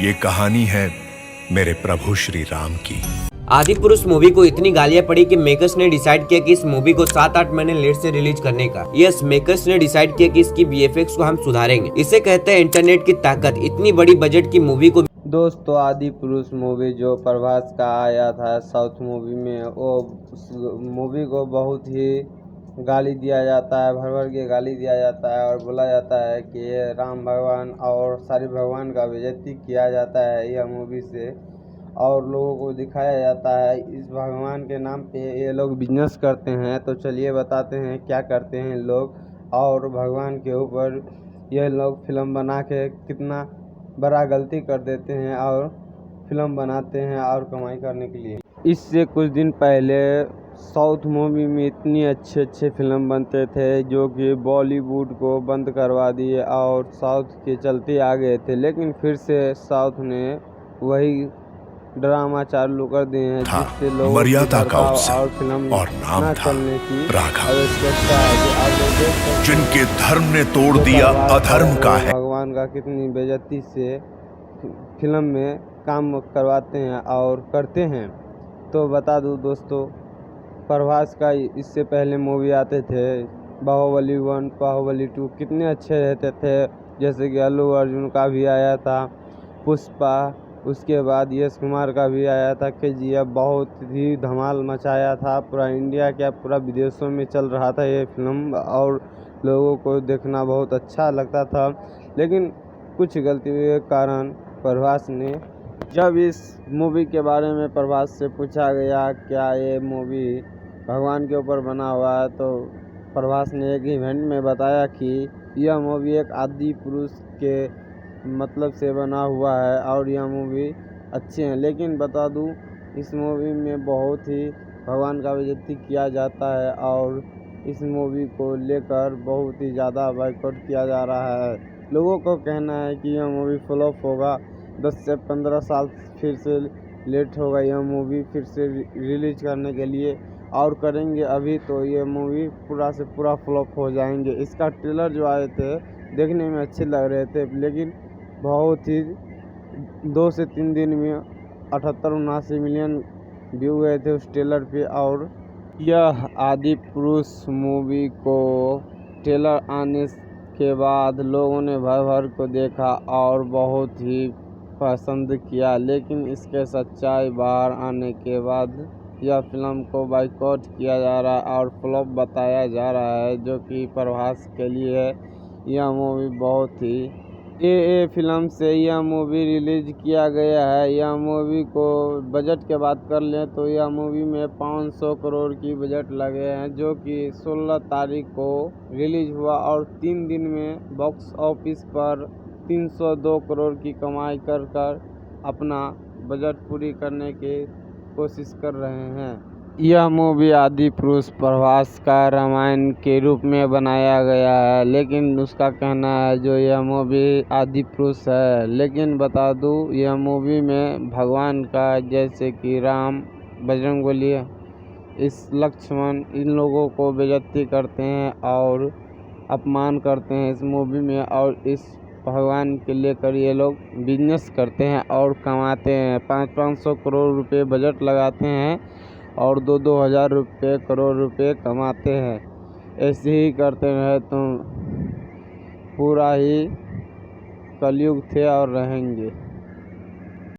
ये कहानी है मेरे प्रभु श्री राम की। आदि पुरुष मूवी को इतनी गालियां पड़ी कि मेकर्स ने डिसाइड किया कि इस मूवी को 7-8 महीने लेट से रिलीज करने का। यस, मेकर्स ने डिसाइड किया कि इसकी वीएफएक्स को हम सुधारेंगे। इसे कहते हैं इंटरनेट की ताकत। इतनी बड़ी बजट की मूवी को दोस्तों, आदि पुरुष मूवी जो प्रभास का आया था साउथ मूवी में, वो उस मूवी को बहुत ही गाली दिया जाता है, भर भर के गाली दिया जाता है और बोला जाता है कि ये राम भगवान और सारे भगवान का बेइज्जती किया जाता है यह मूवी से, और लोगों को दिखाया जाता है इस भगवान के नाम पे ये लोग बिजनेस करते हैं। तो चलिए बताते हैं क्या करते हैं लोग, और भगवान के ऊपर ये लोग फिल्म बना के कितना बड़ा गलती कर देते हैं और फिल्म बनाते हैं और कमाई करने के लिए। इससे कुछ दिन पहले साउथ मूवी में इतनी अच्छे फिल्म बनते थे जो कि बॉलीवुड को बंद करवा दिए और साउथ के चलते आ गए थे, लेकिन फिर से साउथ ने वही ड्रामा चालू कर दिए हैं जिससे लोग मर्यादा का उत्सव और फिल्म और नाम न था चलने की राघव, आवश्यकता है। जिनके धर्म ने तोड़ दिया अधर्म का है। भगवान का कितनी बेइज्जती से फिल्म में काम करवाते हैं और करते हैं। तो बता दूं दोस्तों, प्रभास का इससे पहले मूवी आते थे बाहुबली 1, बाहुबली 2, कितने अच्छे रहते थे। जैसे कि अल्लू अर्जुन का भी आया था पुष्पा, उसके बाद यश कुमार का भी आया था KGF, बहुत ही धमाल मचाया था। पूरा इंडिया क्या पूरा विदेशों में चल रहा था ये फिल्म और लोगों को देखना बहुत अच्छा लगता था। लेकिन कुछ गलतियों के कारण प्रभास ने, जब इस मूवी के बारे में प्रभास से पूछा गया क्या ये मूवी भगवान के ऊपर बना हुआ है, तो प्रभास ने एक इवेंट में बताया कि यह मूवी एक आदि पुरुष के मतलब से बना हुआ है और यह मूवी अच्छी है। लेकिन बता दूं, इस मूवी में बहुत ही भगवान का बेइज्जती किया जाता है और इस मूवी को लेकर बहुत ही ज़्यादा बायकॉट किया जा रहा है। लोगों को कहना है कि यह मूवी फ्लॉप होगा, 10 से 15 साल फिर से लेट होगा यह मूवी फिर से रिलीज करने के लिए, और करेंगे अभी तो ये मूवी पूरा से पूरा फ्लॉप हो जाएंगे। इसका ट्रेलर जो आए थे देखने में अच्छे लग रहे थे, लेकिन बहुत ही 2 से 3 दिन में 78-79 मिलियन व्यू गए थे उस ट्रेलर पे। और यह आदि पुरुष मूवी को ट्रेलर आने के बाद लोगों ने भर भर को देखा और बहुत ही पसंद किया, लेकिन इसके सच्चाई बाहर आने के बाद यह फिल्म को बायकॉट किया जा रहा है और फ्लॉप बताया जा रहा है, जो कि प्रभास के लिए यह मूवी बहुत ही ए फिल्म से यह मूवी रिलीज किया गया है। यह मूवी को बजट के बात कर लें तो यह मूवी में 500 करोड़ की बजट लगे हैं, जो कि 16 तारीख को रिलीज हुआ और 3 दिन में बॉक्स ऑफिस पर 302 करोड़ की कमाई कर अपना बजट पूरी करने की कोशिश कर रहे हैं। यह मूवी आदि पुरुष प्रभास का रामायण के रूप में बनाया गया है, लेकिन उसका कहना है जो यह मूवी आदि पुरुष है। लेकिन बता दूं, यह मूवी में भगवान का जैसे कि राम, बजरंगबली, इस लक्ष्मण, इन लोगों को बेइज्जती करते हैं और अपमान करते हैं इस मूवी में, और इस भगवान के लेकर ये लोग बिजनेस करते हैं और कमाते हैं। 500 करोड़ रुपए बजट लगाते हैं और 2-2 हज़ार करोड़ रुपए कमाते हैं। ऐसे ही करते रहे तो पूरा ही कलयुग थे और रहेंगे।